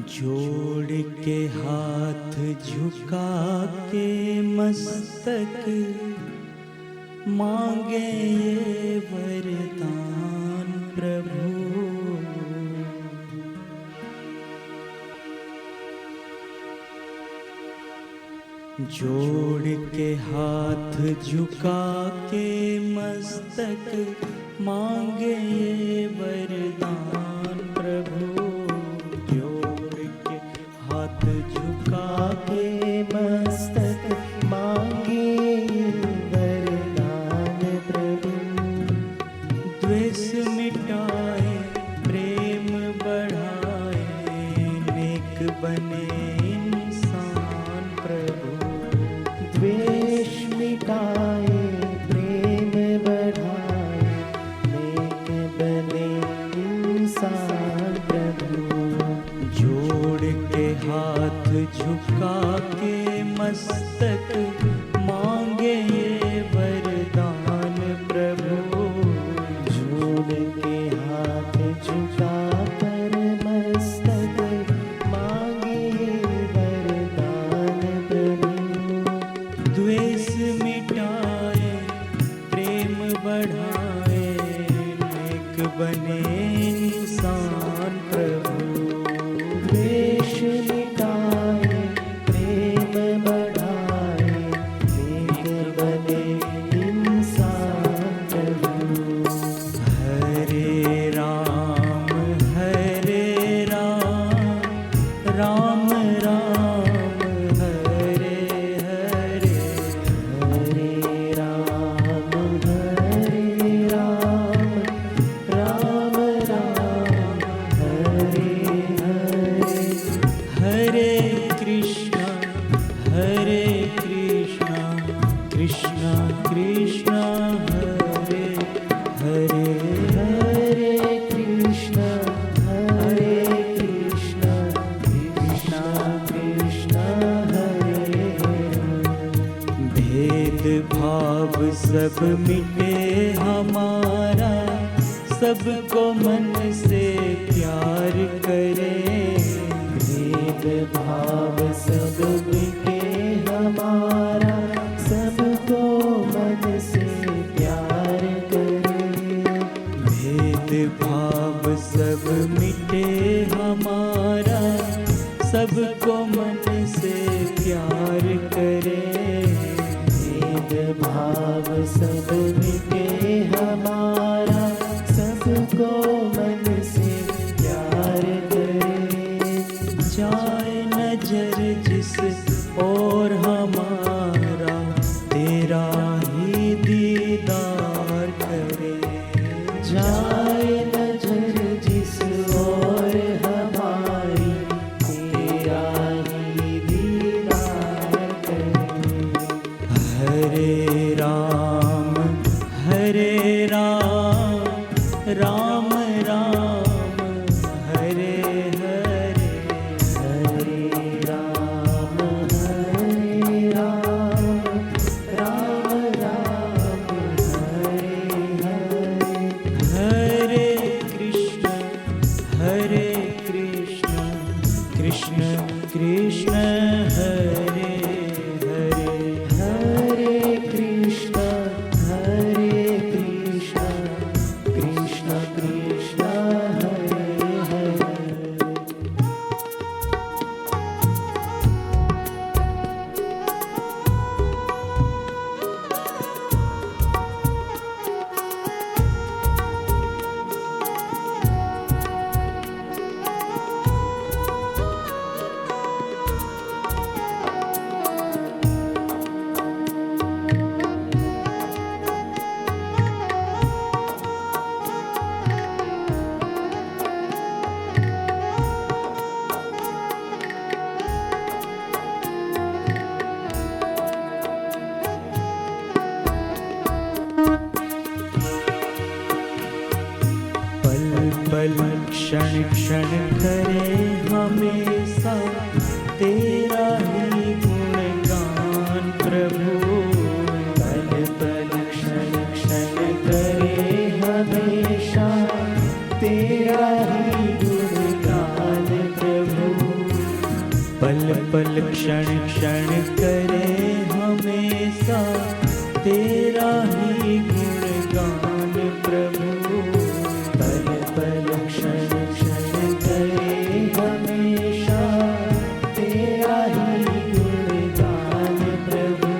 जोड़ के हाथ झुका के मस्तक मांगे ये वरदान प्रभु। जोड़ के हाथ झुका के मस्तक मांगे ये वरदान प्रभु। जोड़ के हाथ झुका के मस्तक मांगे ये वरदान प्रभु। द्वेष मिटाए प्रेम बढ़ाए नेक बने इंसान प्रभु। द्वेष मिटाए प्रेम बढ़ाए नेक बने इंसान प्रभु। जोड़ के हाथ झुका के मस्तक मांगे ये वरदान प्रभु। जोड़ के हाथ झुका कर मस्तक मांगे ये वरदान प्रभु। द्वेष मिटाए प्रेम बढ़ाए नेक बने इंसान प्रभु। द्वेष मिटाए प्रेम बढ़ाए नेक बने इंसान प्रभु। हरे राम राम राम हरे हरे। हरे राम राम राम हरे हरे। हरे कृष्णा कृष्णा कृष्णा हरे हरे। हरे कृष्णा कृष्णा कृष्णा हरे हरे। भेद भाव सब मिटे हमारा सबको मन से प्यार करे। भेद भाव सब मिटे हमारा सबको मन से प्यार करे। भेद भाव सब मिटे हमारा सबको मन से प्यार करे। भेद भाव सब मिटे हमारा सबको मन से प्यार करे। जाए नजर जिस और हमारा तेरा ही दीदार करे। जाए नजर जिस और हमारी तेरा ही दीदार करे। हरे राम राम राम हरे हरे। हरे राम राम राम हरे हरे। हरे कृष्ण कृष्ण कृष्ण हरे हरे। हरे कृष्ण कृष्ण कृष्ण हरे हरे। पल क्षण क्षण करे हमेशा तेरा ही गुणगान प्रभु। पल पल क्षण क्षण करे हमेशा तेरा ही गुणगान पल क्षण क्षण करे हमेशा तेरा ही गुणगान प्रभु। पल पल क्षण क्षण करे हमेशा तेरा ही गुणगान प्रभु।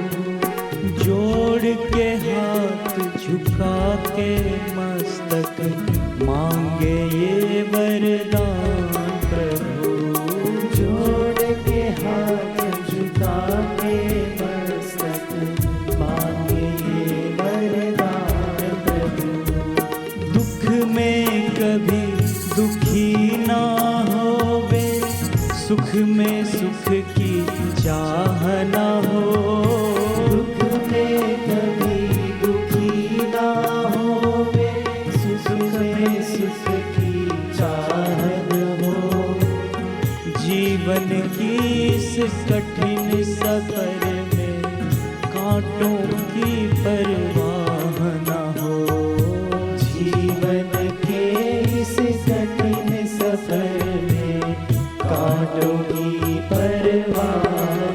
जोड़ के हाथ झुका के मस्तक मांगे ये वरदान प्रभु। जोड़ के हाथ झुका के मस्तक मांगे ये वरदान प्रभु। दुख में कभी दुखी ना होवे, सुख में सुख की चाह ना हो। दुख में कभी दुखी ना होवे, सुख में सुख की चाह न हो। जीवन की इस कठिन सफर में कांटों की परवाह न हो। जीवन के इस कठिन सफर में कांटों की परवाह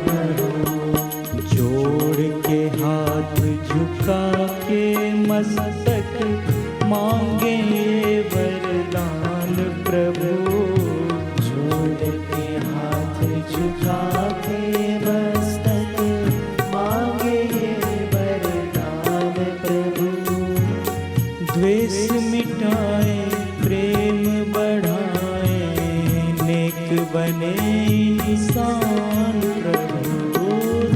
न हो। जोड़ के हाथ झुका के मस्तक मांगे ये वरदान प्रभु। जोड़ के हाथ झुका के मस्तक मांगे ये वरदान प्रभु। द्वेष मिटाए प्रेम बढ़ाए, नेक बने इंसान प्रभु।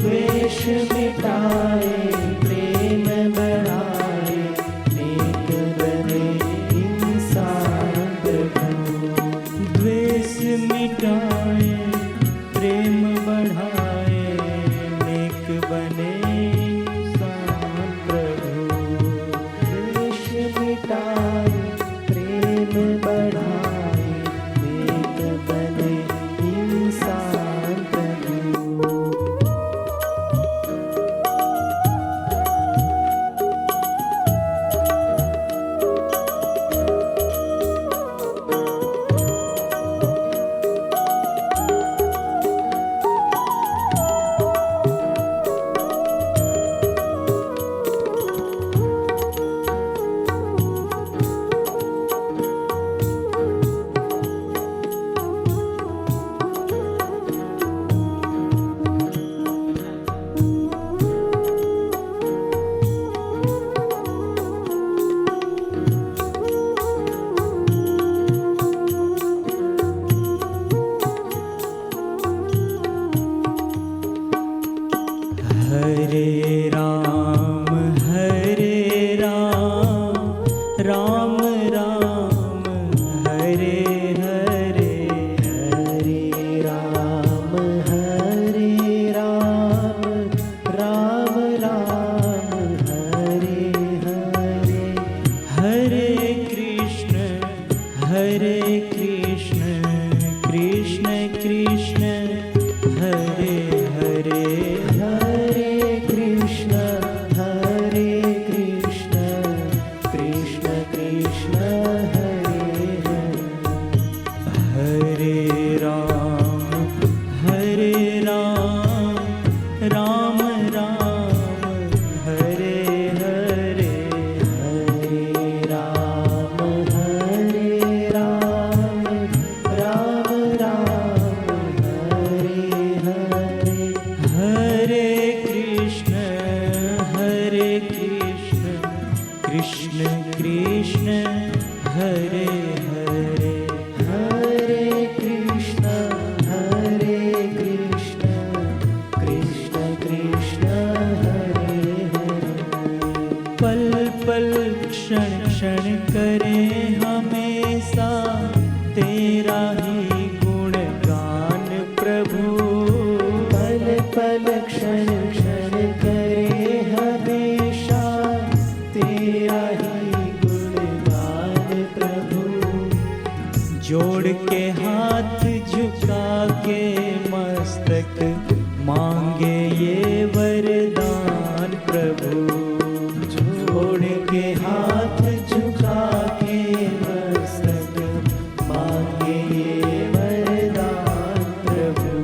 द्वेष मिटाए प्रेम बढ़ाए, नेक बने इंसान प्रभु। द्वेष मिटाए प्रेम बढ़ाए, नेक बने इंसान प्रभु। द्वेष मिटाए प्रेम बढ़ाए, नेक बने इंसान प्रभु। हरे राम राम राम हरे हरे। हरे राम राम राम हरे हरे। हरे कृष्ण कृष्ण कृष्ण हरे हरे। हरे कृष्ण कृष्ण कृष्ण हरे हरे। हरे राम राम राम हरे हरे। हरे राम राम राम हरे हरे। हरे कृष्ण कृष्ण कृष्ण हरे हरे। हरे कृष्ण कृष्ण कृष्ण हरे हरे। पल पल क्षण क्षण करे हमेशा तेरा ही गुणगान प्रभु। पल पल क्षण क्षण करे हमेशा तेरा ही गुणगान प्रभु। जोड़ के हाथ झुका के मस्तक मांगे ये वरदान प्रभु। जोड़ के हाथ झुका के मस्तक मांगे ये वरदान प्रभु।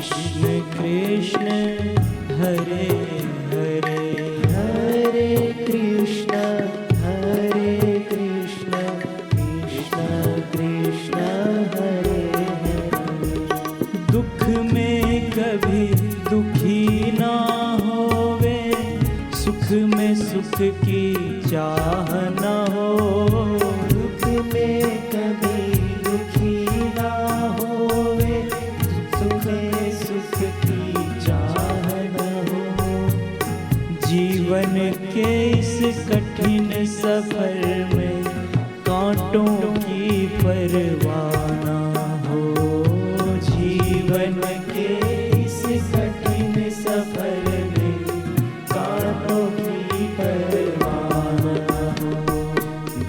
कृष्ण कृष्ण हरे हरे, हरे कृष्ण कृष्ण कृष्ण हरे हरे। दुख में कभी दुखी ना होवे, सुख में सुख की चाह न हो। दुख में कभी दुखी ना होवे, सुख में सुख की चाह न हो। जीवन के इस कठिन सफर में कांटों की परवाह ना हो। जीवन के इस कठिन सफर में कांटों की परवाह ना हो।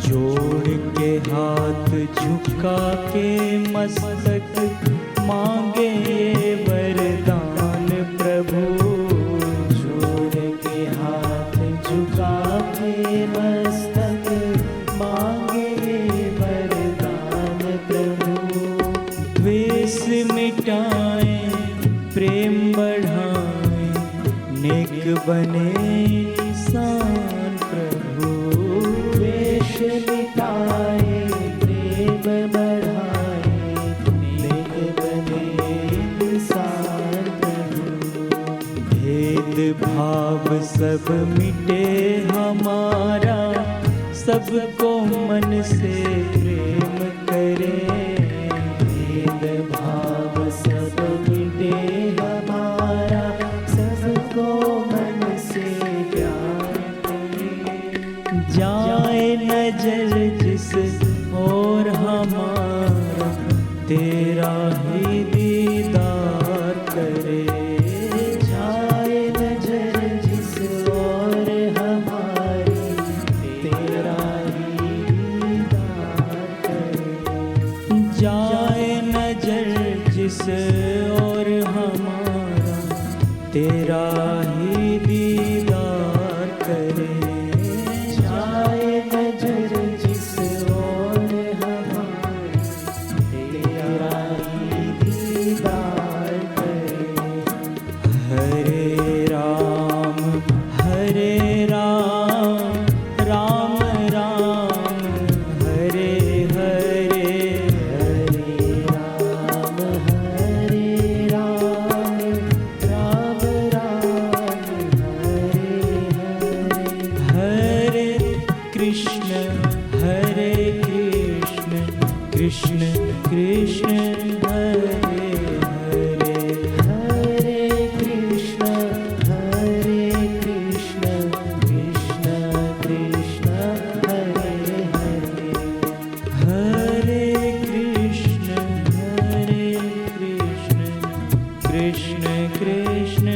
जोड़ के हाथ झुका के मस्तक मांगे ये वरदान प्रभु। जोड़ के हाथ झुका के मस्तक मांगे ये वरदान प्रभु। द्वेष मिटाएं, प्रेम बढ़ाएं, नेक बने इंसान प्रभु। द्वेष मिटाए, प्रेम बढ़ाए, नेक बने इंसान प्रभु। भेद भाव सब मिटे हमारा, सबको मन से प्रेम करें। भेद भाव सब मिटे हमारा, सबको मन से प्यार करें। जाए नजर जिस और हमारा, तेरा ही दीदार करे। जाए नजर जिस और हमारी, तेरा ही दीदार करे। जाए नजर जिस और हमारा, तेरा ही दीदार करे। जाए नजर जिस और हमारा, तेरा ही दीदार करे। हरे राम राम राम हरे हरे, हरे राम राम राम हरे हरे। हरे कृष्ण कृष्ण कृष्ण हरे हरे। हरे कृष्ण कृष्ण कृष्ण हरे हरे। हरे कृष्ण कृष्ण कृष्ण